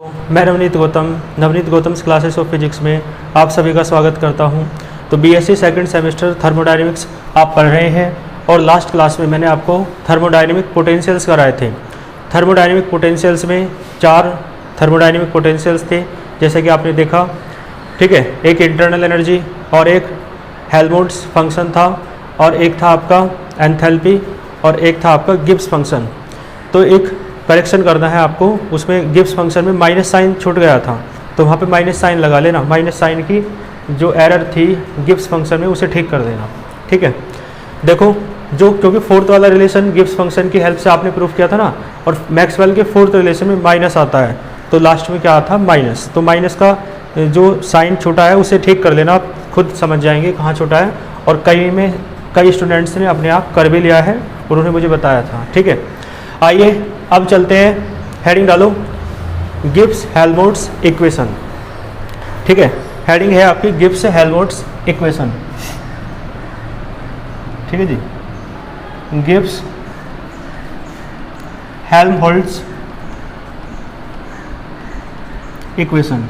मैं Navneet Gautam classes of physics में आप सभी का स्वागत करता हूं। तो बीएससी सेकंड सेमेस्टर थर्मोडायनेमिक्स आप पढ़ रहे हैं और लास्ट क्लास में मैंने आपको थर्मोडायनेमिक पोटेंशियल्स कराए थे। थर्मोडायनेमिक पोटेंशियल्स में 4 थर्मोडायनेमिक पोटेंशियल्स थे जैसे कि आपने देखा, ठीक है। एक इंटरनल एनर्जी और एक हेल्महोल्ट्ज़ फंक्शन था और एक था आपका एंथैल्पी और एक था आपका गिब्स फंक्शन। तो एक करेक्शन करना है आपको, उसमें गिब्स फंक्शन में माइनस साइन छूट गया था तो वहाँ पे माइनस साइन लगा लेना। माइनस साइन की जो एरर थी गिब्स फंक्शन में उसे ठीक कर देना, ठीक है। देखो क्योंकि फोर्थ वाला रिलेशन गिब्स फंक्शन की हेल्प से आपने प्रूफ किया था ना, और मैक्सवेल के फोर्थ रिलेशन में माइनस आता है तो लास्ट में क्या था माइनस। तो माइनस का जो साइन छूटा है उसे ठीक कर लेना, आप खुद समझ जाएंगे कहाँ छूटा है। और कई स्टूडेंट्स ने अपने आप कर भी लिया है, उन्होंने मुझे बताया था, ठीक है। आइए अब चलते हैं, हेडिंग डालो गिब्स हेल्महोल्ट्ज़ इक्वेशन, ठीक है। हेडिंग है आपकी गिब्स हेल्महोल्ट्ज़ इक्वेशन, ठीक है जी। गिब्स हेल्महोल्ट्ज़ इक्वेशन,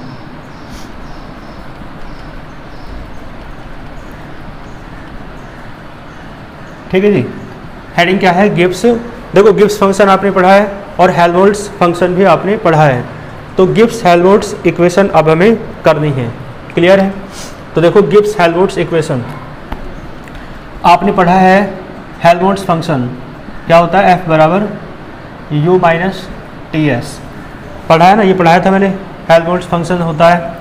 ठीक है जी। हेडिंग क्या है, गिब्स। देखो गिब्स फंक्शन आपने पढ़ा है और हेल्महोल्ट्ज़ फंक्शन भी आपने पढ़ा है, तो गिब्स हेल्महोल्ट्ज़ इक्वेशन अब हमें करनी है, क्लियर है। तो देखो गिब्स हेल्महोल्ट्ज़ इक्वेशन आपने पढ़ा है। हेल्महोल्ट्ज़ फंक्शन क्या होता है, F बराबर U माइनस टी एस, पढ़ा है ना, ये पढ़ाया था मैंने। हेल्महोल्ट्ज़ फंक्शन होता है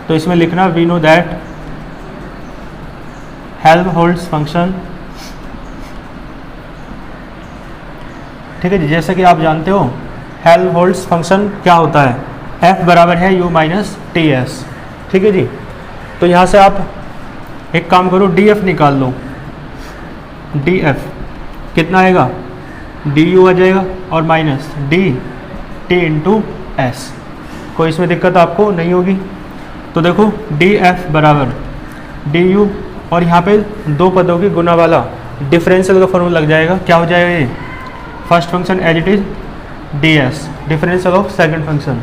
तो इसमें लिखना we know that Helmholtz function, ठीक है जी। जैसे कि आप जानते हो हेल्महोल्ट्ज़ फंक्शन क्या होता है, F बराबर है U माइनस टी एस, ठीक है जी। तो यहाँ से आप एक काम करो, DF निकाल लो। DF कितना आएगा, DU आ जाएगा और माइनस DT इंटू एस। कोई इसमें दिक्कत आपको नहीं होगी। तो देखो DF बराबर DU और यहाँ पे 2 पदों की गुना वाला डिफरेंशियल का फॉर्मूला लग जाएगा। क्या हो जाएगा ये, first function as it is ds differential of second function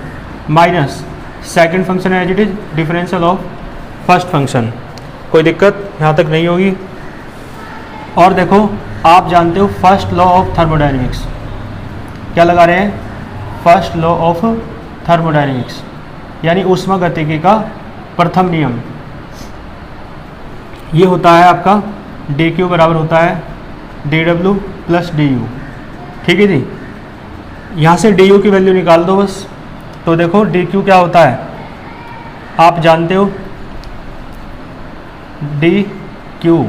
minus second function as it is differential of first function. कोई दिक्कत यहाँ तक नहीं होगी। और देखो आप जानते हो फर्स्ट लॉ ऑफ थर्मोडायनेमिक्स, क्या लगा रहे हैं, फर्स्ट लॉ ऑफ थर्मोडायनेमिक्स यानी ऊष्मागतिकी का प्रथम नियम। ये होता है आपका dq बराबर होता है dw प्लस du, ठीक है जी। यहाँ से du की वैल्यू निकाल दो बस। तो देखो dq क्या होता है, आप जानते हो dq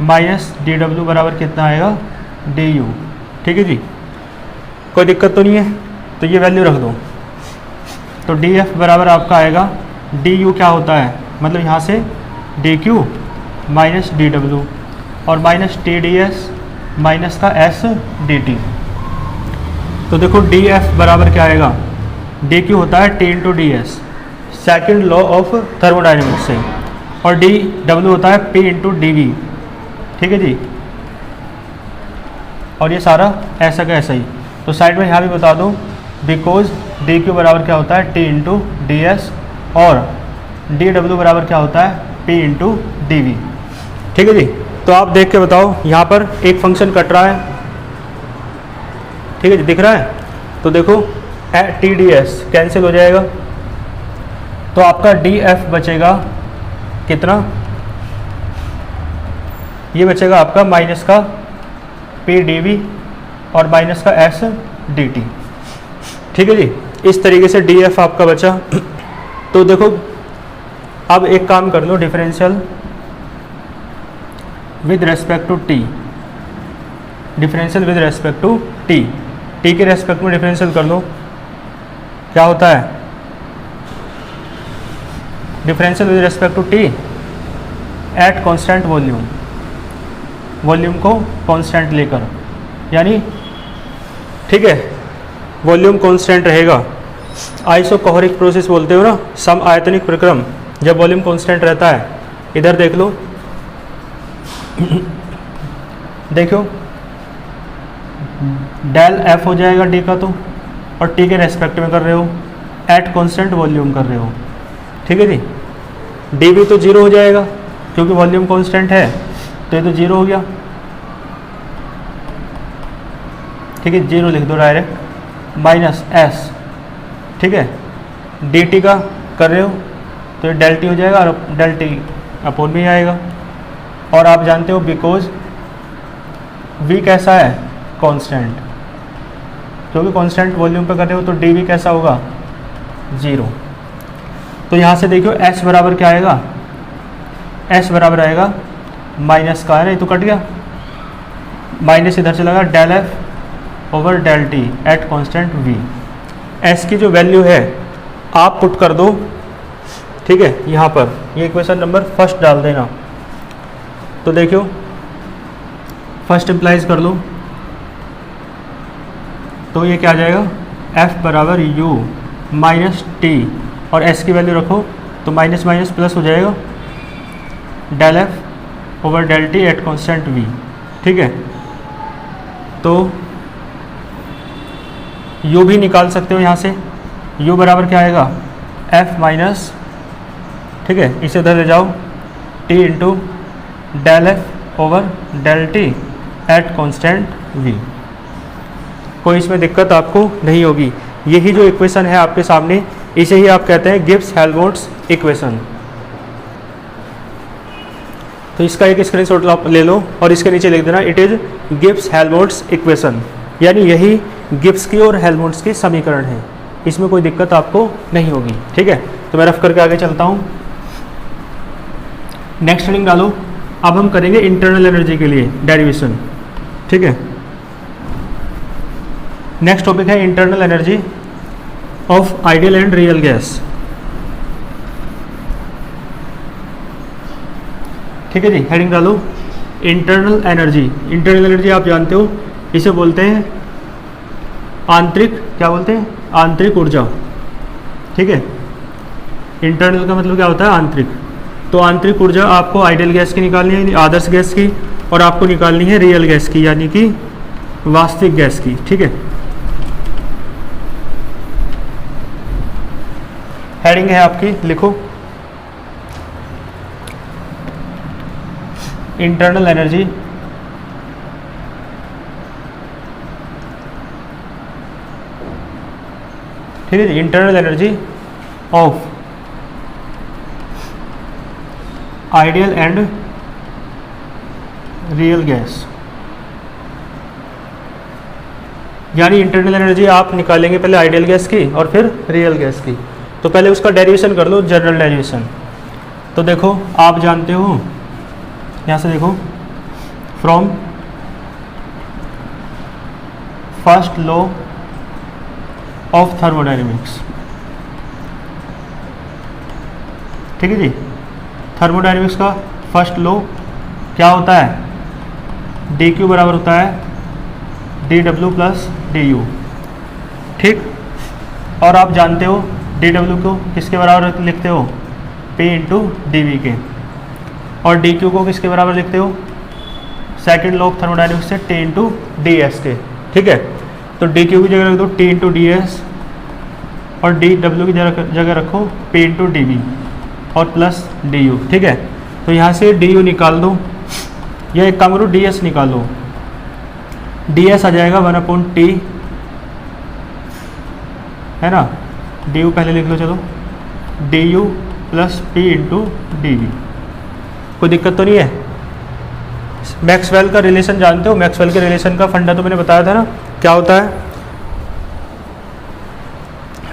माइनस dw बराबर कितना आएगा du, ठीक है जी। कोई दिक्कत तो नहीं है, तो ये वैल्यू रख दो। तो df बराबर आपका आएगा du क्या होता है, मतलब यहाँ से dq माइनस dw और माइनस TdS माइनस का S dt। तो देखो dF बराबर क्या आएगा, dq होता है T into D S, second law of thermodynamics से, और dW होता है P इंटू डी, ठीक है जी। और ये सारा ऐसा का ऐसा ही। तो साइड में यहाँ भी बता दूँ, बिकॉज dq बराबर क्या होता है T इंटू डी एस और dW बराबर क्या होता है P इंटू डी, ठीक है जी। तो आप देख के बताओ, यहाँ पर एक फंक्शन कट रहा है, ठीक है जी, दिख रहा है। तो देखो TdS कैंसिल हो जाएगा, तो आपका DF बचेगा कितना, ये बचेगा आपका माइनस का PdV और माइनस का S dt, ठीक है जी। इस तरीके से DF आपका बचा। तो देखो अब एक काम कर लो, differential with respect to T, differential with respect to T, T के रेस्पेक्ट में डिफरेंशियल कर लो। क्या होता है differential with respect to T at constant volume, volume को कांस्टेंट लेकर, यानी ठीक है वॉल्यूम कांस्टेंट रहेगा। आइसोकोहरिक प्रोसेस बोलते हो ना, सम आयतनिक प्रक्रम, जब वॉल्यूम कांस्टेंट रहता है। इधर देख लो, देखो डेल F हो जाएगा D का, तो और टी के रेस्पेक्ट में कर रहे हो, एट कॉन्स्टेंट वॉल्यूम कर रहे हो। ठीक है जी। डी भी तो जीरो हो जाएगा क्योंकि वॉल्यूम कॉन्स्टेंट है, तो ये तो जीरो हो गया। ठीक है, जीरो लिख दो डायरेक्ट, माइनस एस। ठीक है, डी टी का कर रहे हो तो ये डेल टी हो जाएगा और डेल टी अपोन में आएगा। और आप जानते हो बिकॉज वी कैसा है, कांस्टेंट, क्योंकि कांस्टेंट वॉल्यूम पे कर रहे हो तो डी भी कैसा होगा, जीरो। तो यहाँ से देखियो एस बराबर क्या आएगा, एस बराबर आएगा माइनस का, है ना, ये तो कट गया, माइनस इधर चला गया, del F over del T at constant V. S की जो वैल्यू है आप पुट कर दो। ठीक है, यहाँ पर ये इक्वेशन नंबर फर्स्ट डाल देना। तो देखियो फर्स्ट इम्प्लाइज कर लो, तो ये क्या आ जाएगा, एफ बराबर यू माइनस टी, और एस की वैल्यू रखो तो माइनस माइनस प्लस हो जाएगा, del F over del T at constant V. ठीक है, तो यू भी निकाल सकते हो यहाँ से, यू बराबर क्या आएगा, एफ माइनस, ठीक है, इसे इधर ले जाओ, T into del F over del T at constant V. कोई इसमें दिक्कत आपको नहीं होगी। यही जो इक्वेशन है आपके सामने, इसे ही आप कहते हैं गिब्स हेल्महोल्ट्ज इक्वेशन। तो इसका एक स्क्रीनशॉट आप ले लो और इसके नीचे लिख देना it is Gibbs Helmholtz equation, यानी यही गिब्स की और हेल्महोल्ट्ज की समीकरण है। इसमें कोई दिक्कत आपको नहीं होगी। ठीक है, तो मैं रफ करके आगे चलता हूँ। नेक्स्ट हेडिंग डालो। अब हम करेंगे इंटरनल एनर्जी के लिए डेरिवेशन। ठीक है, नेक्स्ट टॉपिक है internal energy of ideal and real gas. ठीक है जी, हेडिंग डालो इंटरनल एनर्जी। इंटरनल एनर्जी आप जानते हो, इसे बोलते हैं आंतरिक, क्या बोलते हैं, आंतरिक ऊर्जा। ठीक है, इंटरनल का मतलब क्या होता है, आंतरिक। तो आंतरिक ऊर्जा आपको आइडियल गैस की निकालनी है, आदर्श गैस की, और आपको निकालनी है रियल गैस की, यानी कि वास्तविक गैस की। ठीक है, हेडिंग है आपकी, लिखो इंटरनल एनर्जी ठीक है जी, internal energy of ideal and real gas. यानी इंटरनल एनर्जी आप निकालेंगे पहले आइडियल गैस की और फिर रियल गैस की। तो पहले उसका डेरिवेशन कर लो, जनरल डेरिवेशन। तो देखो आप जानते हो, यहाँ से देखो, from first law of thermodynamics. ठीक है जी, थर्मोडायनेमिक्स का फर्स्ट लॉ क्या होता है, डी क्यू बराबर होता है D W plus D you. ठीक, और आप जानते हो डी डब्ल्यू को किसके बराबर लिखते हो, पी इंटू डी वी के, और डी क्यू को किसके बराबर लिखते हो, सेकेंड लॉ ऑफ थर्मोडायनेमिक्स से टी इंटू डी एस के। ठीक है, तो डी क्यू की जगह रख दो टी इंटू डी एस, और डी डब्ल्यू की जगह रखो पी इंटू डी वी और प्लस डी यू। ठीक है, तो यहाँ से डी यू निकाल दो, या एक काम करो डी एस निकालो, डी एस आ जाएगा 1/T, है ना, डी यू पहले लिख लो, चलो d U plus P into D V. कोई दिक्कत तो नहीं है। मैक्सवेल का रिलेशन जानते हो, मैक्सवेल के रिलेशन का फंडा तो मैंने बताया था ना, क्या होता है,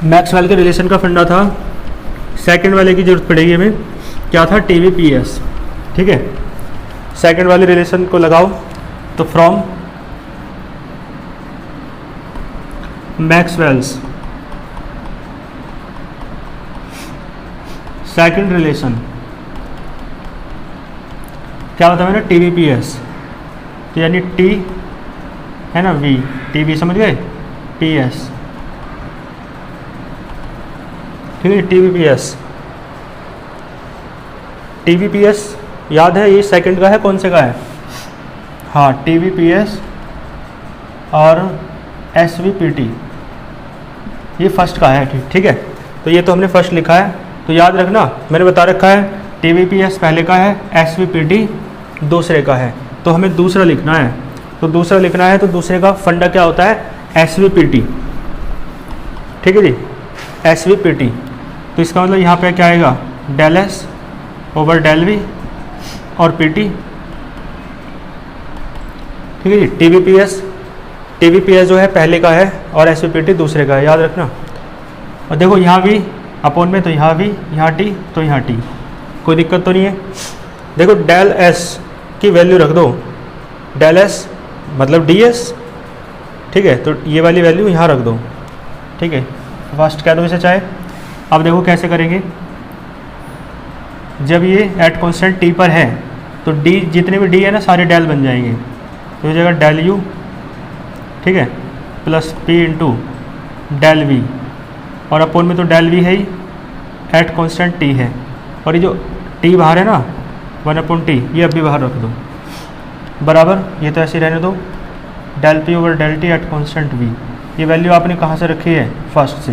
मैक्सवेल के रिलेशन का फंडा था, सेकंड वाले की जरूरत पड़ेगी हमें, क्या था, टी वी पी एस। ठीक है, सेकंड वाले रिलेशन को लगाओ, तो फ्रॉम मैक्सवेल्स सेकंड रिलेशन क्या होता है, टी वी पी एस, तो यानी टी है ना, वी, टी वी समझ गए, पी एस। ठीक है, T V P S, T V P S याद है, ये सेकंड का है, कौन से का है, हाँ, टी वी पी एस और एस वी पी टी, ये फर्स्ट का है, ठीक है। तो ये तो हमने फर्स्ट लिखा है, तो याद रखना मैंने बता रखा है TVPS पहले का है, SVPT दूसरे का है, तो हमें दूसरा लिखना है। तो दूसरा लिखना है तो दूसरे का फंडा क्या होता है, SVPT, ठीक है जी, SVPT। तो इसका मतलब यहाँ पे क्या आएगा, del S over del V और PT, ठीक है जी। TVPS जो है पहले का है और SVPT दूसरे का है, याद रखना। और देखो यहाँ भी अपॉन में, तो यहाँ भी, यहाँ T तो यहाँ T, कोई दिक्कत तो नहीं है। देखो डेल S की वैल्यू रख दो, डेल S मतलब DS, ठीक है, तो ये वाली वैल्यू यहाँ रख दो, ठीक है, फर्स्ट कह दो इसे चाहे। अब देखो कैसे करेंगे, जब ये एट कॉन्स्टेंट T पर है तो D जितने भी D है ना सारे डेल बन जाएंगे, तो ये जगह डेल U, ठीक है, plus P into del V, और अपोन में तो डेल V है ही, एट कॉन्स्टेंट T है, और ये जो T बाहर है ना 1/T, ये अब भी बाहर रख दो बराबर, ये तो ऐसे ही रहने दो, del P over del T at constant V। ये वैल्यू आपने कहाँ से रखी है, फर्स्ट से,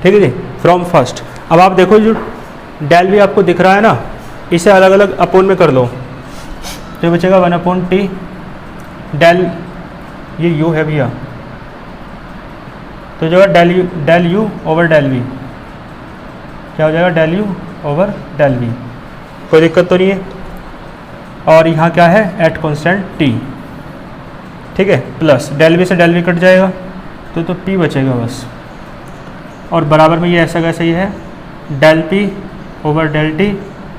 ठीक है जी, फ्रॉम फर्स्ट। अब आप देखो जो डेल V आपको दिख रहा है ना, इसे अलग अलग अपोन में कर लो, तो बचेगा 1/T डेल, ये U है भैया, तो जो है del U over del V, क्या हो जाएगा, del U over del V, कोई दिक्कत तो नहीं है। और यहाँ क्या है, एट कॉन्स्टेंट T, ठीक है, प्लस डेल V से डेल V कट जाएगा तो P बचेगा बस, और बराबर में ये ऐसा कैसा ही है, del P over del T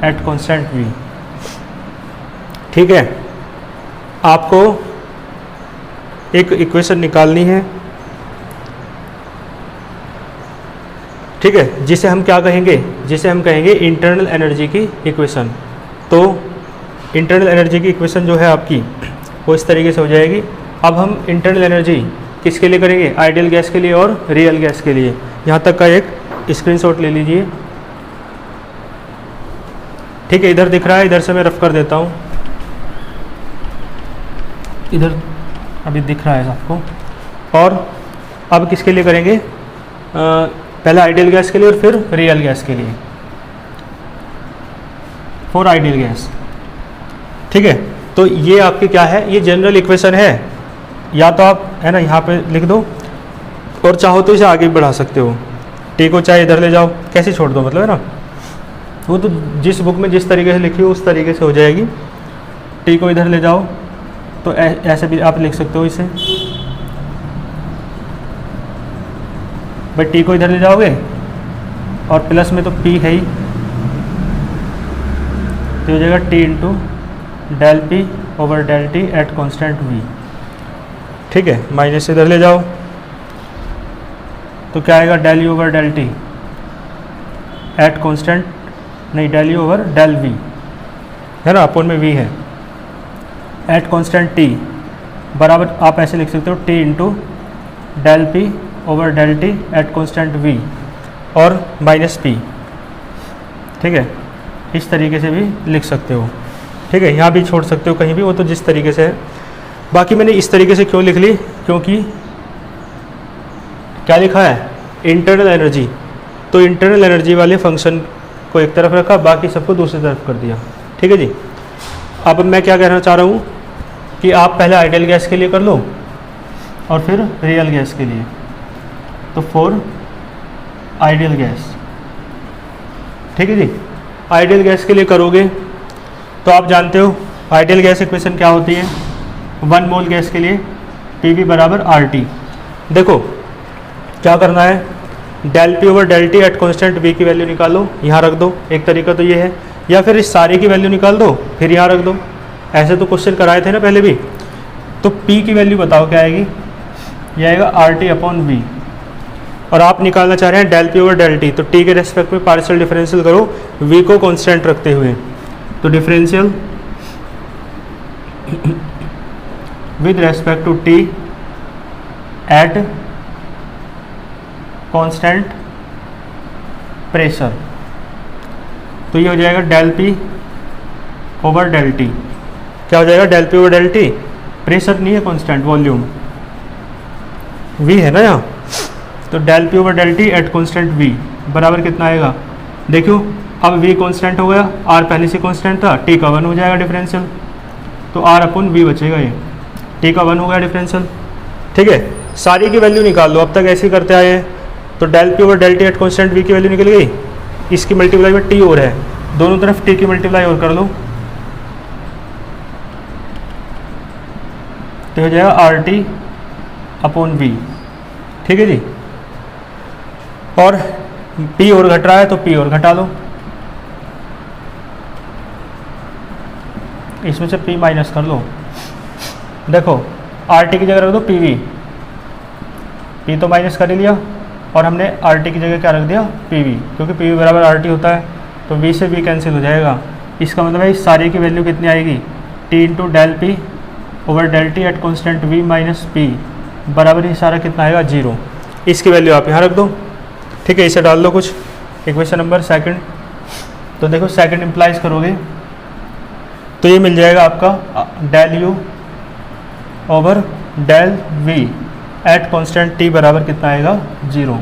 at constant V, ठीक है। आपको एक इक्वेशन निकालनी है, ठीक है, जिसे हम क्या कहेंगे, जिसे हम कहेंगे इंटरनल एनर्जी की इक्वेशन। तो इंटरनल एनर्जी की इक्वेशन जो है आपकी वो इस तरीके से हो जाएगी। अब हम इंटरनल एनर्जी किसके लिए करेंगे, आइडियल गैस के लिए और रियल गैस के लिए। यहाँ तक का एक स्क्रीनशॉट ले लीजिए, ठीक है, इधर दिख रहा है, इधर से मैं रफ कर देता हूँ, इधर अभी दिख रहा है आपको। और अब किसके लिए करेंगे, पहले आइडियल गैस के लिए और फिर रियल गैस के लिए, फॉर आइडियल गैस, ठीक है। तो ये आपकी क्या है, ये जनरल इक्वेशन है, या तो आप है ना यहाँ पे लिख दो, और चाहो तो इसे आगे भी बढ़ा सकते हो, T को चाहे इधर ले जाओ, कैसे छोड़ दो मतलब, है ना, वो तो जिस बुक में जिस तरीके से लिखी हो उस तरीके से हो जाएगी। T को इधर ले जाओ तो ऐसे भी आप लिख सकते हो इसे, भाई T को इधर ले जाओगे और प्लस में तो P है ही, तो हो जाएगा T into del P over del T at constant V, ठीक है, माइनस इधर ले जाओ तो क्या आएगा, del U over del T at constant, नहीं del U over del V, है ना, अपोन में V है, एट कॉन्स्टेंट T बराबर आप ऐसे लिख सकते हो T into del P over del T at constant V और माइनस P, ठीक है, इस तरीके से भी लिख सकते हो, ठीक है, यहाँ भी छोड़ सकते हो कहीं भी, वो तो जिस तरीके से है। बाकी मैंने इस तरीके से क्यों लिख ली, क्योंकि क्या लिखा है, इंटरनल एनर्जी, तो इंटरनल एनर्जी वाले फंक्शन को एक तरफ रखा, बाकी सबको दूसरी तरफ कर दिया, ठीक है जी। अब मैं क्या कहना चाह रहा हूँ कि आप पहले आइडियल गैस के लिए कर लो और फिर रियल गैस के लिए, तो फॉर आइडियल गैस, ठीक है जी। आइडियल गैस के लिए करोगे तो आप जानते हो आइडियल गैस इक्वेशन क्या होती है, 1 मोल गैस के लिए PV बराबर RT। देखो क्या करना है, del P over del T at constant V की वैल्यू निकालो, यहाँ रख दो, एक तरीका तो ये है, या फिर इस सारे की वैल्यू निकाल दो फिर यहाँ रख दो, ऐसे तो क्वेश्चन कराए थे ना पहले भी। तो P की वैल्यू बताओ क्या आएगी, ये आएगा RT अपॉन V, और आप निकालना चाह रहे हैं del P over del T, तो T के रेस्पेक्ट में पार्शियल डिफरेंशियल करो V को कांस्टेंट रखते हुए, तो differential with respect to T at constant pressure, तो ये हो जाएगा del P over del T, क्या हो जाएगा, del P over del T, pressure नहीं है कांस्टेंट, वॉल्यूम V है ना यहाँ, तो del P over del T at constant V बराबर कितना आएगा, देखो अब वी कॉन्स्टेंट हो गया, आर पहले से कॉन्स्टेंट था, टी का 1 हो जाएगा डिफरेंशियल, तो आर अपन वी बचेगा, ये टी का 1 हो गया डिफरेंशियल। ठीक है, सारी की वैल्यू निकाल लो, अब तक ऐसे ही करते आए हैं। तो del P over del T at constant V की वैल्यू निकल गई, इसकी मल्टीप्लाई में टी और है, दोनों तरफ टी की मल्टीप्लाई और कर लो, तो हो जाएगा आर टी अपॉन वी। ठीक है जी, और पी और घट रहा है तो पी और घटा लो, इसमें से पी माइनस कर लो, देखो आर टी की जगह रख दो पी वी, पी तो माइनस कर ही लिया और हमने आर टी की जगह क्या रख दिया पी वी, क्योंकि पी वी बराबर आर टी होता है, तो वी से वी कैंसिल हो जाएगा। इसका मतलब है इस सारे की वैल्यू कितनी आएगी, T into del P over del T at constant V minus P बराबर ही सारा कितना आएगा 0। इसकी वैल्यू आप यहाँ रख दो। ठीक है, इसे डाल दो कुछ, इक्वेशन नंबर सेकंड। तो देखो सेकंड इम्प्लाइज करोगे तो ये मिल जाएगा आपका del U over del V at constant T बराबर कितना आएगा 0।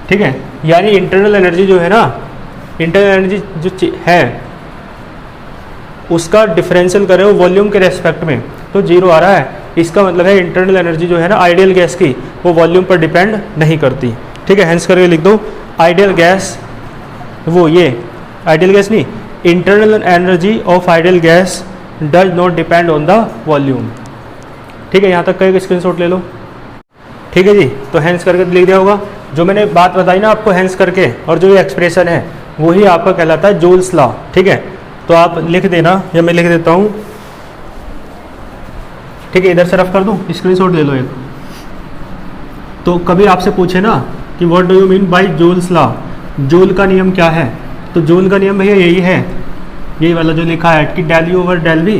ठीक है, यानी इंटरनल एनर्जी जो है ना, इंटरनल एनर्जी जो है उसका डिफरेंशियल करें वो वॉल्यूम के रेस्पेक्ट में तो 0 आ रहा है। इसका मतलब है इंटरनल एनर्जी जो है ना आइडियल गैस की, वो वॉल्यूम पर डिपेंड नहीं करती। ठीक है, हेंस करके लिख दो आइडियल गैस, वो ये आइडियल गैस नहीं, internal energy of ideal gas does not depend on the volume. ठीक है, यहाँ तक कहीं स्क्रीनशॉट ले लो। ठीक है जी, तो हैंस करके लिख दिया होगा। जो मैंने बात बताई ना आपको हैंस करके, और जो ये एक्सप्रेशन है वही आपका कहलाता है जूल्स लॉ। ठीक है, तो आप लिख देना या मैं लिख देता हूँ। ठीक है, इधर से रफ कर दूँ, स्क्रीनशॉट ले लो एक। तो कभी आपसे पूछे ना कि what do you mean by joules law, joule का नियम क्या है, तो जूल का नियम भैया यही है, यही वाला जो लिखा है कि del U over del V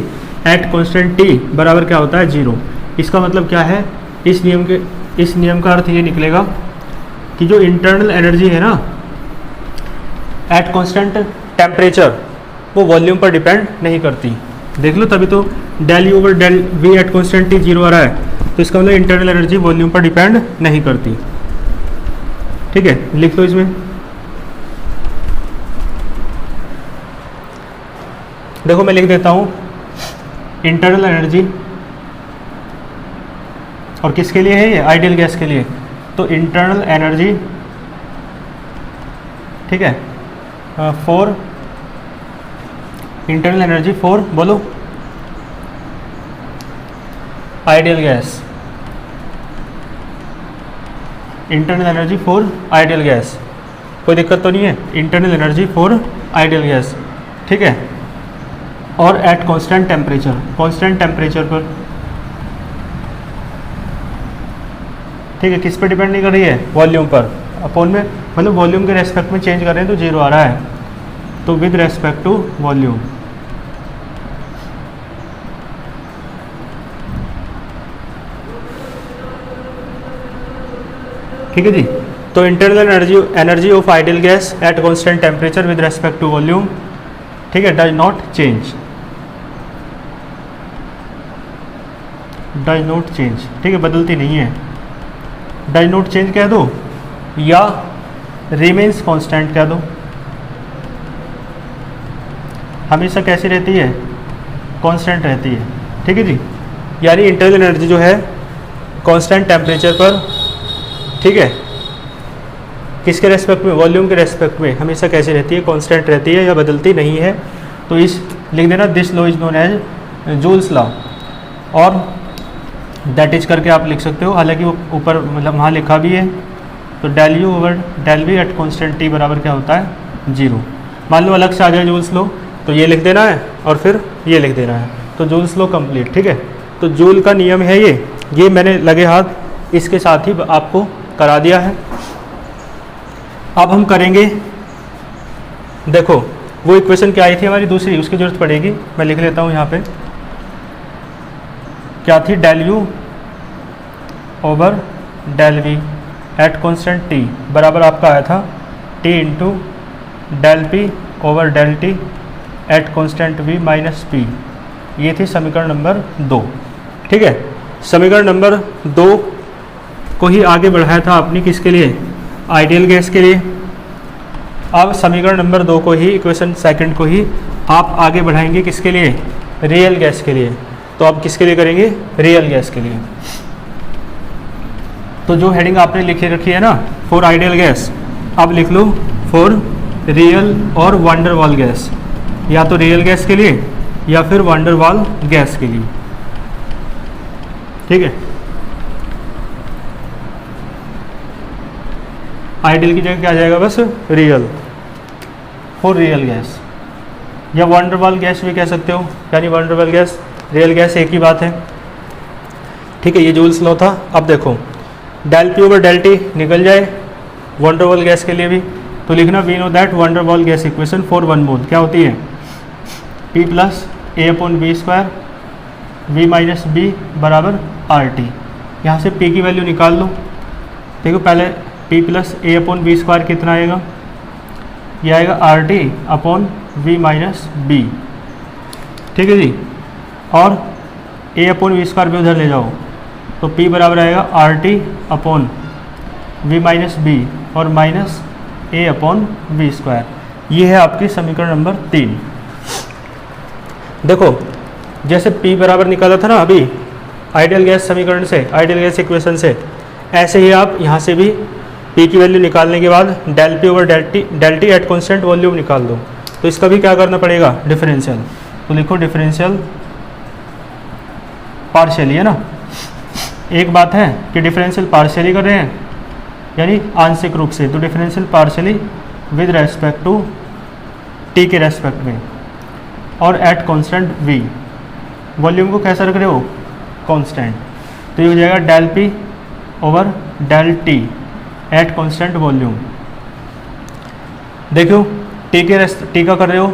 at constant T बराबर क्या होता है 0। इसका मतलब क्या है, इस नियम का अर्थ ये निकलेगा कि जो इंटरनल एनर्जी है ना एट कांस्टेंट टेम्परेचर वो वॉल्यूम पर डिपेंड नहीं करती। देख लो, तभी तो del U over del V at constant T 0 आ रहा है, तो इसका मतलब इंटरनल एनर्जी वॉल्यूम पर डिपेंड नहीं करती। ठीक है, लिख लो इसमें। देखो मैं लिख देता हूँ इंटरनल एनर्जी, और किसके लिए है ये, आइडियल गैस के लिए। तो इंटरनल एनर्जी, ठीक है, फॉर इंटरनल एनर्जी फॉर बोलो ideal gas, internal energy for ideal gas, कोई दिक्कत तो नहीं है, internal energy for ideal gas. ठीक है, और eight constant temperature, constant temperature पर। ठीक है, किस पे डिपेंड नहीं कर रही है, वॉल्यूम पर, अपॉन में मतलब वॉल्यूम के रेस्पेक्ट में चेंज कर रहे हैं तो 0 आ रहा है, तो विद रेस्पेक्ट टू वॉल्यूम। ठीक है जी, तो internal energy of ideal gas at constant temperature with respect to volume, ठीक है, does not change, does not change. ठीक है, बदलती नहीं है, डज नॉट चेंज कह दो या रिमेन्स कांस्टेंट कह दो, हमेशा कैसी रहती है, कांस्टेंट रहती है। ठीक है जी, यानी इंटरनल एनर्जी जो है कांस्टेंट टेम्परेचर पर, ठीक है, किसके रेस्पेक्ट में, वॉल्यूम के रेस्पेक्ट में हमेशा कैसी रहती है, कांस्टेंट रहती है या बदलती नहीं है। तो इस लिख देना this law is known as Joule's law, और दैट इज करके आप लिख सकते हो, हालांकि वो ऊपर मतलब वहाँ लिखा भी है। तो del U over del V at constant T बराबर क्या होता है 0। मान लो अलग से आ जाए जूल्स लॉ, तो ये लिख देना है और फिर ये लिख देना है, तो जूल्स लॉ कंप्लीट। ठीक है, तो जूल का नियम है ये मैंने लगे हाथ इसके साथ ही आपको करा दिया है। अब हम करेंगे, देखो वो इक्वेशन क्या आई थी हमारी दूसरी, उसकी जरूरत पड़ेगी, मैं लिख लेता हूँ यहाँ पे, क्या थी, del U over del V at constant T बराबर आपका आया था T into del P over del T at constant V minus P. ये थी समीकरण नंबर 2। ठीक है, समीकरण नंबर 2 को ही आगे बढ़ाया था आपने किसके लिए, आइडियल गैस के लिए। अब समीकरण नंबर 2 को ही, इक्वेशन सेकंड को ही आप आगे बढ़ाएंगे किसके लिए, रियल गैस के लिए। तो आप किसके लिए करेंगे, रियल गैस के लिए। तो जो हेडिंग आपने लिखी रखी है ना फॉर आइडियल गैस, अब लिख लो फॉर रियल और वंडरवाल गैस, या तो रियल गैस के लिए या फिर वंडरवाल गैस के लिए। ठीक है, आइडियल की जगह क्या आ जाएगा, बस रियल, फॉर रियल गैस, या वंडरवाल गैस भी कह सकते हो, यानी वंडरवाल गैस रियल गैस एक ही बात है। ठीक है, ये जूल्स लॉ था। अब देखो del P over del T निकल जाए वंडरवाल गैस के लिए भी, तो लिखना we know that van der Waals gas equation for 1 mole क्या होती है, P plus A upon B square V minus B बराबर आर टी। यहाँ से P की वैल्यू निकाल लो। देखो पहले P plus A upon B square कितना आएगा, ये आएगा R T upon V minus B. ठीक है जी, और ए अपॉन वी स्क्वायर भी उधर ले जाओ तो P बराबर आएगा R T upon V minus B और minus A upon V square. ये है आपकी समीकरण नंबर 3। देखो जैसे P बराबर निकाला था ना अभी आइडियल गैस समीकरण से, आइडियल गैस इक्वेशन से, ऐसे ही आप यहाँ से भी P की वैल्यू निकालने के बाद del P over del T at constant volume निकाल दो। तो इसका भी क्या करना पड़ेगा, डिफरेंशियल। तो लिखो डिफरेंशियल पार्शियली, है ना। एक बात है कि डिफरेंशियल पार्शियली कर रहे हैं यानी आंशिक रूप से, तो differential partially with respect to T के रेस्पेक्ट में और एट कांस्टेंट v। वॉल्यूम को कैसा रख रहे हो, कांस्टेंट। तो ये हो जाएगा del P over del T at constant volume. देखो टी का कर रहे हो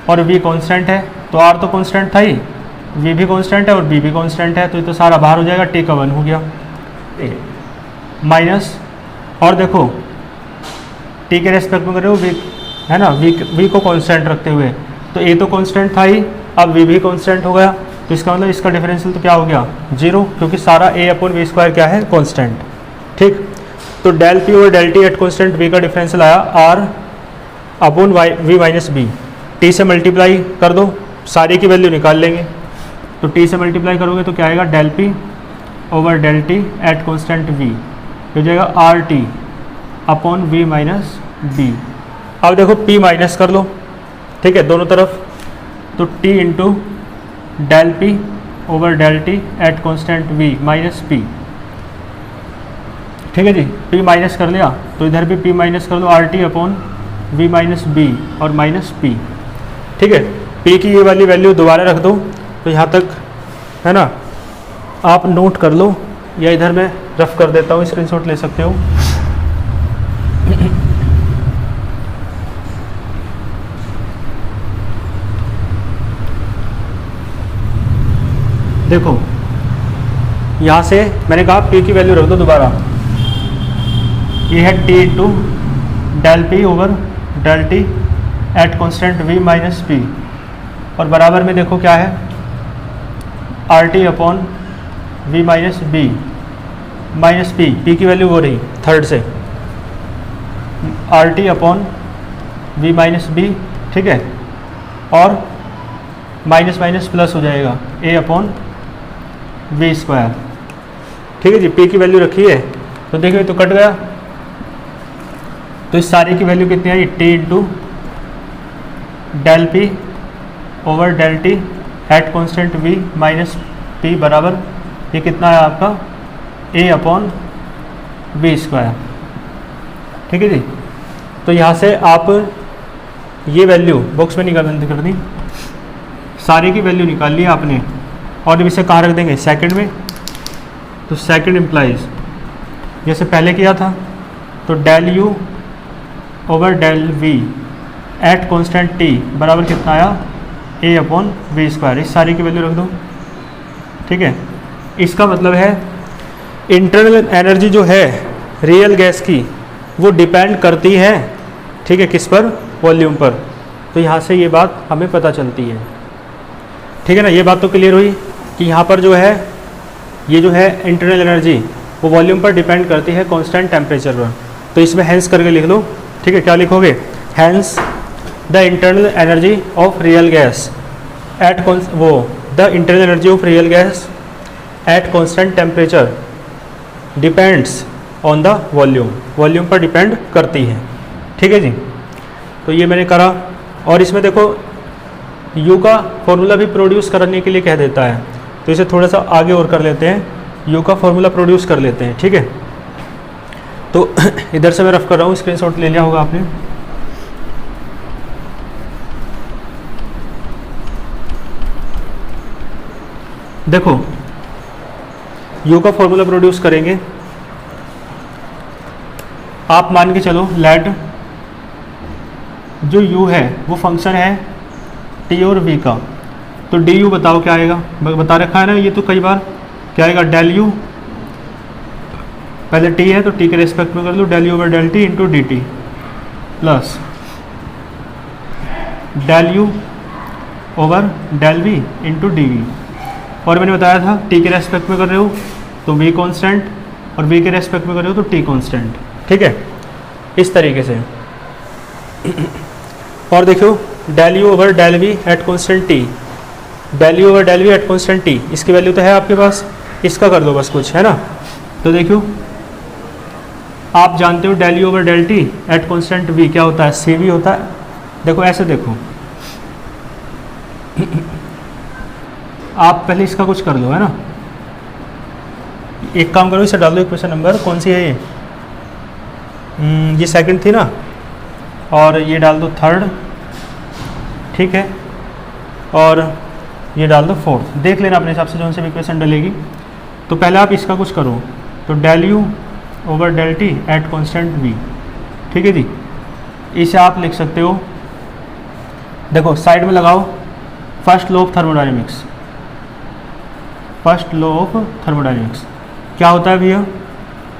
और v कांस्टेंट है, तो r तो कांस्टेंट था ही, v भी कांस्टेंट है और b भी कांस्टेंट है, तो ये तो सारा बाहर हो जाएगा, टी का 1 हो गया माइनस। और देखो टी के रेस्पेक्ट में कर रहे हो v, है ना, v को कांस्टेंट रखते हुए, तो a तो कांस्टेंट था ही, अब v भी कांस्टेंट हो गया, तो इसका मतलब इसका डिफरेंशियल तो क्या हो गया, 0, क्योंकि सारा a अपॉन वी स्क्वायर क्या है, कांस्टेंट। ठीक, तो डेल पी और del T at constant v का डिफरेंशियल आया r upon V minus B. T से मल्टीप्लाई कर दो, सारी की वैल्यू निकाल लेंगे, तो टी से मल्टीप्लाई करोगे तो क्या आएगा, del P over del T at constant v हो जाएगा R T upon V minus B. अब देखो p माइनस कर लो, ठीक है, दोनों तरफ, तो t into del P over del T at constant v minus p। ठीक है जी, p माइनस कर लिया तो इधर भी p माइनस कर दो, R T upon v minus B और माइनस p। ठीक है, p की ये वाली वैल्यू दोबारा रख दो, तो यहाँ तक है ना, आप नोट कर लो, या इधर मैं रफ कर देता हूँ, स्क्रीनशॉट ले सकते हो। देखो यहाँ से मैंने कहा p की वैल्यू रख दो दोबारा, ये है t into del P over del T at constant v minus P, और बराबर में देखो क्या है, R T upon V minus B minus P. P की वैल्यू हो रही थर्ड से, R T upon V minus B, ठीक है, और माइनस माइनस प्लस हो जाएगा ए अपॉन वी स्क्वायर। ठीक है जी, पी की वैल्यू रखी है, तो देखिए तो कट गया, तो इस सारे की वैल्यू कितनी आई, T into del P over del T at constant v minus P बराबर, ये कितना है आपका, a अपॉन वी स्क्वायर। ठीक है जी, तो यहाँ से आप ये वैल्यू बॉक्स में निकाल कर दी, सारे की वैल्यू निकाल ली आपने, और इसे कहाँ रख देंगे, सेकंड में। तो सेकंड इम्प्लाइज जैसे पहले किया था, तो del u over del v at constant t बराबर कितना आया, a अपॉन वी स्क्वायर। इस सारी की वैल्यू रख दो। ठीक है, इसका मतलब है इंटरनल एनर्जी जो है रियल गैस की वो डिपेंड करती है, ठीक है, किस पर, वॉल्यूम पर। तो यहाँ से ये बात हमें पता चलती है। ठीक है ना, ये बात तो क्लियर हुई कि यहाँ पर जो है ये जो है इंटरनल एनर्जी वो वॉल्यूम पर डिपेंड करती है कांस्टेंट टेम्परेचर पर। तो इसमें हैंस करके लिख लो, ठीक है। क्या लिखोगे? Hence the internal energy of real gas at the internal energy of real gas at constant temperature depends on the volume, volume पर डिपेंड करती है, ठीक है जी। तो ये मैंने करा। और इसमें देखो U का फॉर्मूला भी प्रोड्यूस करने के लिए कह देता है, तो इसे थोड़ा सा आगे और कर लेते हैं, U का फॉर्मूला प्रोड्यूस कर लेते हैं, ठीक है। तो इधर से मैं रफ कर रहा हूँ, स्क्रीनशॉट ले लिया होगा आपने। देखो U का फॉर्मूला प्रोड्यूस करेंगे, आप मान के चलो लेट जो U है वो फंक्शन है T और V का, तो du बताओ क्या आएगा, बता रखा है ना ये तो कई बार। क्या आएगा? डेल U, पहले T है तो T के रेस्पेक्ट में कर लो, del U over del T into D T plus del U over del V into D V. और मैंने बताया था T के रेस्पेक्ट में कर रहे हो तो V कांस्टेंट, और V के रेस्पेक्ट में कर रहे हो तो T कांस्टेंट, ठीक है, इस तरीके से। और देखो del U over del V at constant T, del U over del V at constant T, इसकी वैल्यू तो है आपके पास, इसका कर दो बस कुछ, है ना। तो देखो आप जानते हो del U over del T at constant V क्या होता है? CV होता है। देखो ऐसे देखो, आप पहले इसका कुछ कर लो, है ना। एक काम करो, इसे डाल दो इक्वेशन नंबर, कौन सी है ये सेकंड थी ना, और ये डाल दो थर्ड, ठीक है, और ये डाल दो फोर्थ। देख लेना अपने हिसाब से जो से इक्वेशन डलेगी। तो पहले आप इसका कुछ करो, तो del U over del T at constant V, ठीक है जी। इसे आप लिख सकते हो, देखो साइड में लगाओ, first law of thermodynamics, first law of thermodynamics क्या होता है भैया?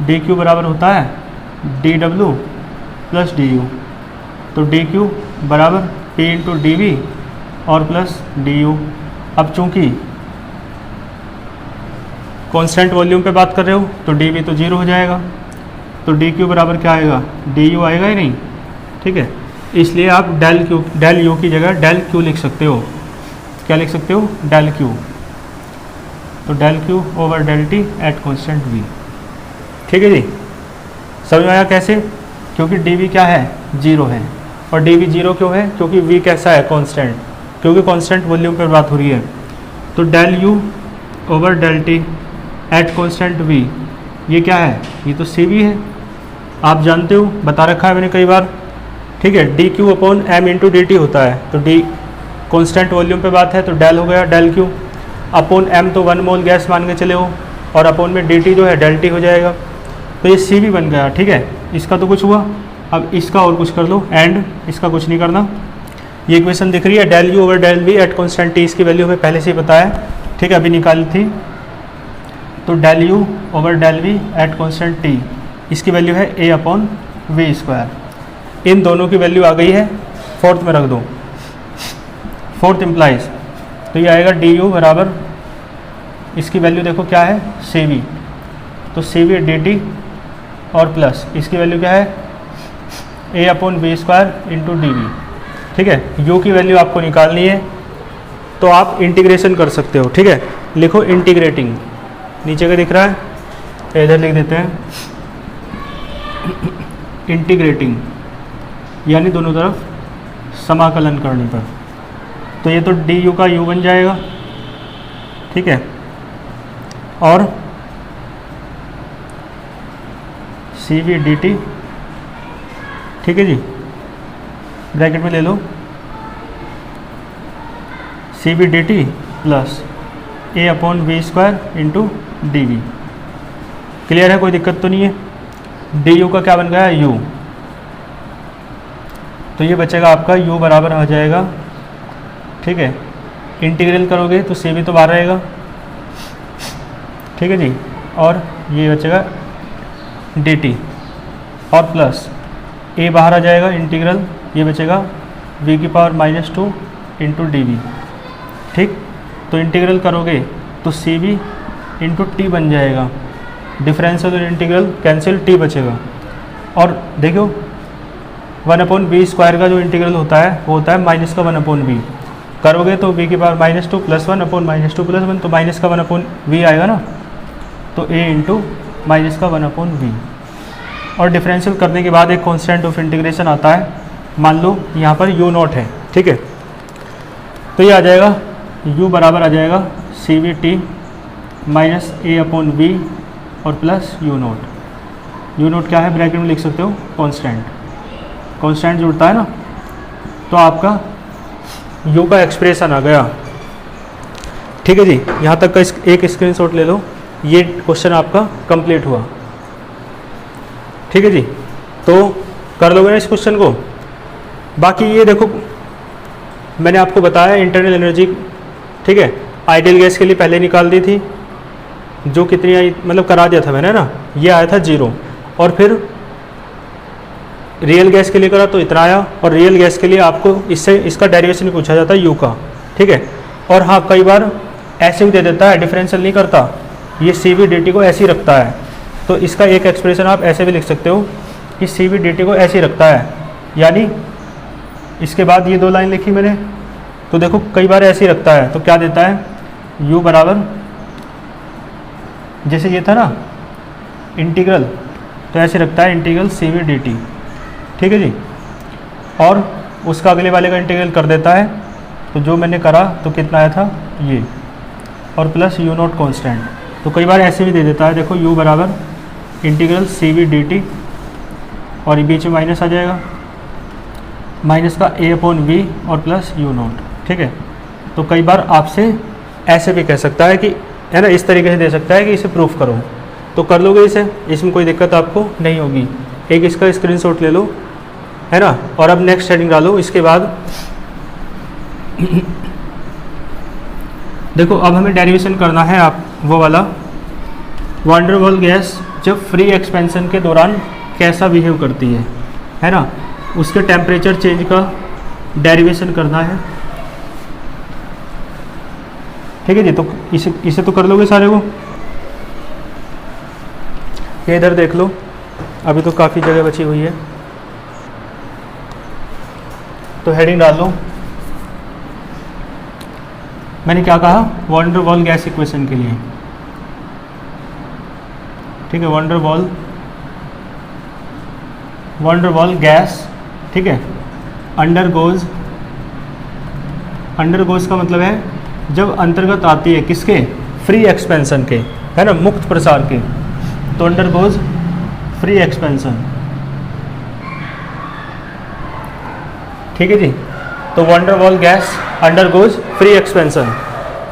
dq बराबर होता है dw प्लस du, तो dq बराबर p इंटू डी वी और प्लस du। अब चूंकि कांस्टेंट वॉल्यूम पे बात कर रहे हो तो dv तो जीरो हो जाएगा, तो dq बराबर क्या आएगा? du आएगा ही नहीं, ठीक है। इसलिए आप डेल u की जगह डेल q लिख सकते हो। क्या लिख सकते हो? Del q। तो del q over del t at constant v, ठीक है जी। समझ में आया कैसे? क्योंकि dv क्या है? जीरो है। और dv जीरो क्यों है? क्योंकि v कैसा है? कांस्टेंट, क्योंकि कांस्टेंट वॉल्यूम पर बात हो रही है। तो del u over del t at constant v, ये क्या है? ये तो CV है, आप जानते हो, बता रखा है मैंने कई बार, ठीक है। dq upon m into D T होता है, तो d कांस्टेंट वॉल्यूम पे बात है तो डेल हो गया डेल q अपॉन m, तो 1 मोल गैस मान के चले हो, और अपॉन में dt जो है डेल t हो जाएगा, तो ये CV बन गया, ठीक है। इसका तो कुछ हुआ, अब इसका और कुछ कर लो, एंड इसका कुछ नहीं करना। ये इक्वेशन दिख रही है del U over del V at constant T, इसकी वैल्यू हमें पहले से ही पता है, ठीक है, अभी निकाली थी। तो del U over del V at constant T, इसकी वैल्यू है a अपॉन वी स्क्वायर। इन दोनों की वैल्यू आ गई है, फोर्थ में रख दो, फोर्थ इम्प्लाइज, तो ये आएगा du बराबर, इसकी वैल्यू देखो क्या है? CV, तो CV dt और प्लस इसकी वैल्यू क्या है? a upon V square into D V, ठीक है। u की वैल्यू आपको निकालनी है, तो आप इंटीग्रेशन कर सकते हो, ठीक है। लिखो इंटीग्रेटिंग, नीचे का दिख रहा है, इधर लिख देते हैं इंटीग्रेटिंग, यानी दोनों तरफ समाकलन करने पर। तो ये तो du का u बन जाएगा, ठीक है, और CV dt, ठीक है जी, ब्रैकेट में ले लो, CV dt plus a upon V square into D V. Clear है? कोई दिक्कत तो नहीं है? du का क्या बन गया? u, तो ये बचेगा आपका u बराबर आ जाएगा, ठीक है। इंटीग्रल करोगे तो CV तो बाहर रहेगा, ठीक है जी, और ये बचेगा dt और प्लस a बाहर आ जाएगा, इंटीग्रल ये बचेगा v की पावर -2 इंटू डी वी, ठीक। तो इंटीग्रल करोगे तो CV इंटू टी बन जाएगा, डिफरेंशियल और इंटीग्रल कैंसिल, टी बचेगा। और देखो 1/b² का जो इंटीग्रल होता है वो होता है -1/b। करोगे तो b की पावर -2 + 1/-2 + 1, तो -1/v आएगा ना, तो a × -1/v। और डिफरेंशियल करने के बाद एक कांस्टेंट ऑफ इंटीग्रेशन आता है, मान लो यहाँ पर u0 है, ठीक है। तो ये आ जाएगा u बराबर आ जाएगा CVT -a/v और प्लस u0। u0 क्या है, ब्रैकेट में लिख सकते हो कांस्टेंट जुड़ता है ना, तो आपका u का एक्सप्रेशन आ गया, ठीक है जी। यहाँ तक का एक स्क्रीनशॉट ले लो, ये क्वेश्चन आपका कंप्लीट हुआ, ठीक है जी। तो कर लोगे ना इस क्वेश्चन को। बाकी ये देखो मैंने आपको बताया इंटरनल एनर्जी, ठीक है, आइडियल गैस के लिए पहले निकाल दी थी, जो कितनी आई मतलब करा दिया था मैंने ना, ये आया था 0। और फिर रियल गैस के लिए करा तो इतना आया, और रियल गैस के लिए आपको इसका डेरिवेशन पूछा जाता है u का, ठीक है। और हाँ, कई बार ऐसे भी दे देता है, डिफरेंशियल नहीं करता, ये CVdt को ऐसे ही रखता है, तो इसका एक एक्सप्रेशन आप ऐसे भी लिख सकते हो कि CVdt को ऐसे ही रखता है, यानी इसके बाद ये 2 लाइन लिखी मैंने, तो देखो कई बार ऐसे ही रखता है, तो क्या देता है u बराबर, जैसे ये था ना इंटीग्रल, तो ऐसे रखता है इंटीग्रल CVdt, ठीक है जी। और उसका अगले वाले का इंटीग्रल कर देता है, तो जो मैंने करा तो कितना आया था ये, और प्लस u0 कांस्टेंट। तो कई बार ऐसे भी दे देता है, देखो u बराबर इंटीग्रल CVdt, और ये बीच में माइनस आ जाएगा, माइनस का a/v और प्लस u0, ठीक है। तो कई बार आपसे ऐसे भी कह सकता है कि, है ना, इस तरीके से दे सकता है कि इसे प्रूफ करो, तो कर लोगे इसे, इसमें कोई दिक्कत आपको नहीं होगी। एक इसका स्क्रीनशॉट ले लो, है ना, और अब नेक्स्ट हेडिंग डालो। इसके बाद देखो अब हमें डेरिवेशन करना है आप वो वाला, वान डेर वाल गैस जब फ्री एक्सपेंशन के दौरान कैसा बिहेव करती है ना, उसके टेम्परेचर चेंज का डेरिवेशन करना है, ठीक है जी। तो इसे तो कर लोगे सारे को, ये इधर देख लो, अभी तो काफ़ी जगह बची हुई है, तो हेडिंग डाल लो। मैंने क्या कहा, वान डेर वाल गैस इक्वेशन के लिए, ठीक है, वान डेर वाल गैस, ठीक है, अंडरगोज का मतलब है जब अंतर्गत आती है किसके, फ्री एक्सपेंशन के, है ना, मुक्त प्रसार के, तो अंडरगोज फ्री एक्सपेंशन, ठीक है जी। तो van der Waals gas undergoes free expansion,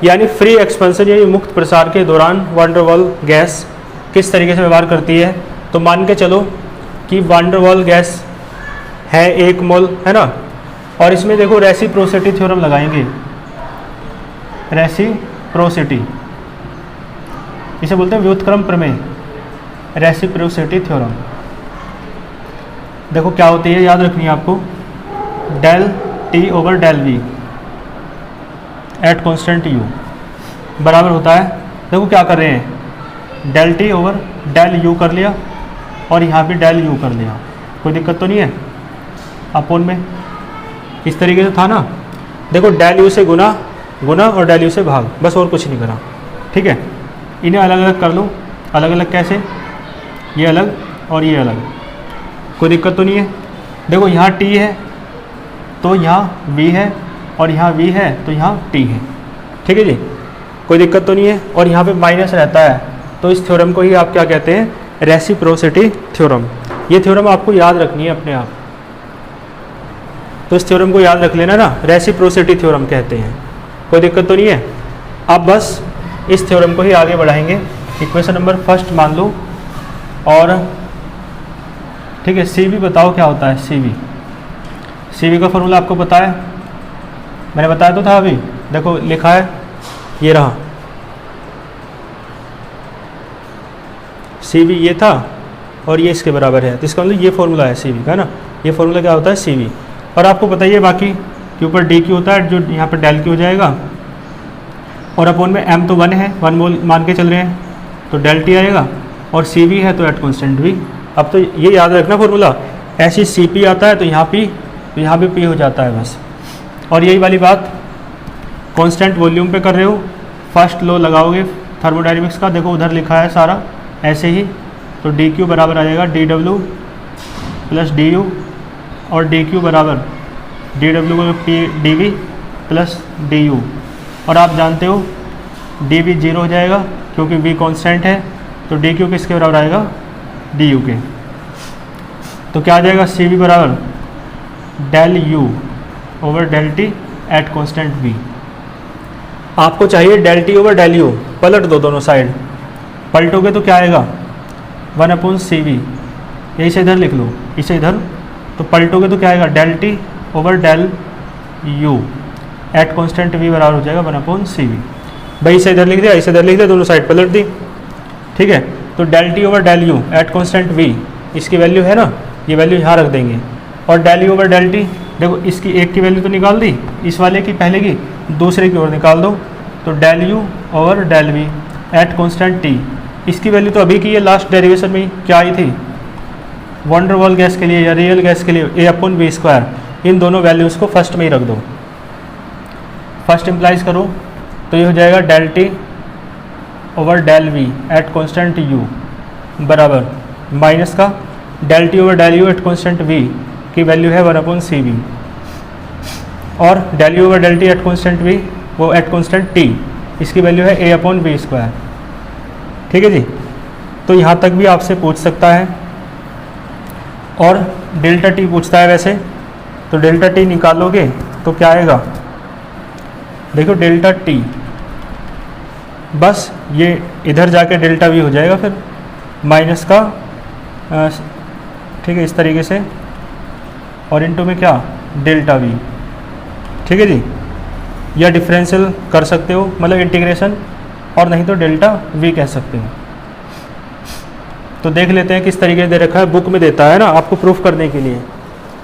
यानी फ्री एक्सपेंशन यानी मुक्त प्रसार के दौरान वान डेर वाल गैस किस तरीके से व्यवहार करती है। तो मान के चलो कि वान डेर वाल गैस है 1 मोल, है ना, और इसमें देखो रेसिप्रोसिटी थ्योरम लगाएंगे, रेसिप्रोसिटी, इसे बोलते हैं व्युत्क्रम प्रमेय, रेसिप्रोसिटी थ्योरम। देखो क्या होती है, याद रखनी है आपको, del T over del V at constant u बराबर होता है, देखो क्या कर रहे हैं, del T over del u कर लिया, और यहाँ भी डेल u कर लिया, कोई दिक्कत तो नहीं है अपोन में, इस तरीके से था ना। देखो डेल u से गुना और डेल u से भाग, बस और कुछ नहीं करा, ठीक है। इन्हें अलग अलग कर लो, अलग अलग कैसे, ये अलग और ये अलग, कोई दिक्कत तो नहीं है। देखो यहाँ t है तो यहाँ v है, और यहाँ v है तो यहाँ t है, ठीक है जी, कोई दिक्कत तो नहीं है। और यहाँ पे माइनस रहता है, तो इस थ्योरम को ही आप क्या कहते हैं, रेसिप्रोसिटी थ्योरम। ये थ्योरम आपको याद रखनी है अपने आप, तो इस थ्योरम को याद रख लेना ना, रेसिप्रोसिटी थ्योरम कहते हैं, कोई दिक्कत तो नहीं है। अब बस इस थ्योरम को ही आगे बढ़ाएंगे। इक्वेशन नंबर फर्स्ट मान लो, और ठीक है, सी वी बताओ क्या होता है, सी वी का फॉर्मूला आपको पता है, मैंने बताया तो था अभी, देखो लिखा है, ये रहा सी वी, ये था और ये इसके बराबर है, तो इसका मतलब ये फॉर्मूला है सी वी का ना, ये फॉर्मूला क्या होता है सी वी। और आपको बताइए बाकी के ऊपर डी क्यू होता है, जो यहाँ पर डेल क्यू हो जाएगा, और अपोन में एम तो 1 है, 1 मोल मान के चल रहे हैं, तो डेल टी आएगा, और CV है तो एट कांस्टेंट V। अब तो ये याद रखना फॉर्मूला, ऐसी CP आता है तो यहाँ P, तो यहाँ भी P हो जाता है बस। और यही वाली बात कांस्टेंट वॉल्यूम पे कर रहे हो, फर्स्ट लॉ लगाओगे थर्मोडायनेमिक्स का, देखो उधर लिखा है सारा ऐसे ही, तो dQ बराबर आ जाएगा dW प्लस du, और dQ बराबर dW को dV प्लस du, और आप जानते हो dV 0 हो जाएगा क्योंकि V कांस्टेंट है, तो dQ किसके बराबर आएगा, du के। तो क्या आ जाएगा, CV बराबर del U over del T at constant V। आपको चाहिए del T over del U, पलट दो दोनों साइड, पलटोगे तो क्या आएगा 1/CV, यही से इधर लिख लो, इसे इधर, तो पलटोगे तो क्या आएगा del T over del U at constant V बराबर हो जाएगा 1/CV। भाई इसे इधर लिख दिया, इसे इधर लिख दिया, दोनों साइड पलट दी, ठीक है। तो del T over del U at constant V, इसकी वैल्यू है ना, ये वैल्यू यहाँ रख देंगे, और del U over del T, देखो इसकी एक की वैल्यू तो निकाल दी, इस वाले की पहले की, दूसरे की ओर निकाल दो, तो del U over del V at constant T, इसकी वैल्यू तो अभी की है लास्ट डेरिवेशन में क्या आई थी, वंडरवॉल गैस के लिए या रियल गैस के लिए A/V², इन दोनों वैल्यूज़ को फर्स्ट में ही रख दो, फर्स्ट इम्प्लाइज करो, तो ये हो जाएगा del T over del V at constant U बराबर माइनस का del T over del U at constant V की वैल्यू है 1/CV, और del U over del T at constant V वो एट कांस्टेंट T, इसकी वैल्यू है A/V², ठीक है जी। तो यहाँ तक भी आपसे पूछ सकता है, और डेल्टा T पूछता है वैसे, तो डेल्टा T निकालोगे तो क्या आएगा, देखो डेल्टा T बस ये इधर जाके डेल्टा V हो जाएगा, फिर माइनस का, ठीक है, इस तरीके से, और इनटू में क्या डेल्टा V, ठीक है जी, या डिफरेंशियल कर सकते हो, मतलब इंटीग्रेशन, और नहीं तो डेल्टा V कह सकते हो। तो देख लेते हैं किस तरीके से दे रखा है, बुक में देता है ना आपको प्रूफ करने के लिए,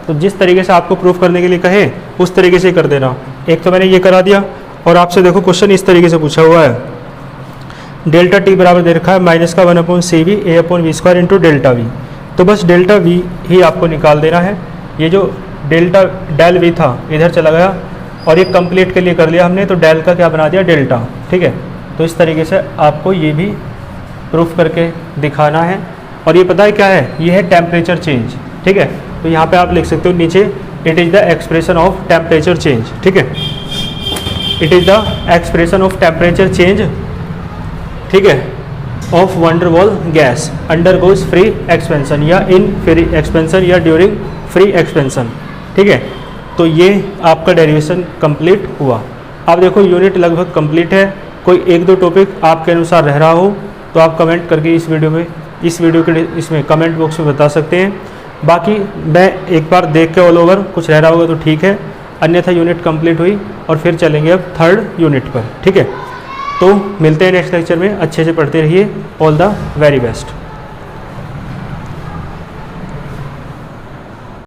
तो जिस तरीके से आपको प्रूफ करने के लिए कहे उस तरीके से कर देना। एक तो मैंने ये करा दिया, और आपसे देखो क्वेश्चन इस तरीके से पूछा हुआ है, डेल्टा T बराबर दे रखा है माइनस का 1/CV A/V² into delta V, तो बस डेल्टा V ही आपको निकाल देना है। ये जो डेल्टा डेल V था इधर चला गया, और ये कंप्लीट के लिए कर लिया हमने, तो डेल का क्या बना दिया डेल्टा, ठीक है। तो इस तरीके से आपको ये भी प्रूफ करके दिखाना है। और ये पता है क्या है, ये है टेम्परेचर चेंज, ठीक है। तो यहाँ पे आप लिख सकते हो नीचे, it is the expression of temperature change, ठीक है, it is the expression of temperature change, ठीक है, of van der Waals gas undergoes free expansion या इन फ्री एक्सपेंशन या ड्यूरिंग फ्री एक्सपेंशन, ठीक है। तो ये आपका डेरिवेशन कंप्लीट हुआ। अब देखो यूनिट लगभग कंप्लीट है, कोई एक दो टॉपिक आपके अनुसार रह रहा हो तो आप कमेंट करके इस वीडियो के इसमें कमेंट बॉक्स में बता सकते हैं। बाकी मैं एक बार देख के ऑल ओवर कुछ रह रहा होगा तो ठीक है, अन्यथा यूनिट कंप्लीट हुई, और फिर चलेंगे अब थर्ड यूनिट पर, ठीक है। तो मिलते हैं नेक्स्ट लेक्चर में, अच्छे से पढ़ते रहिए, ऑल द वेरी बेस्ट।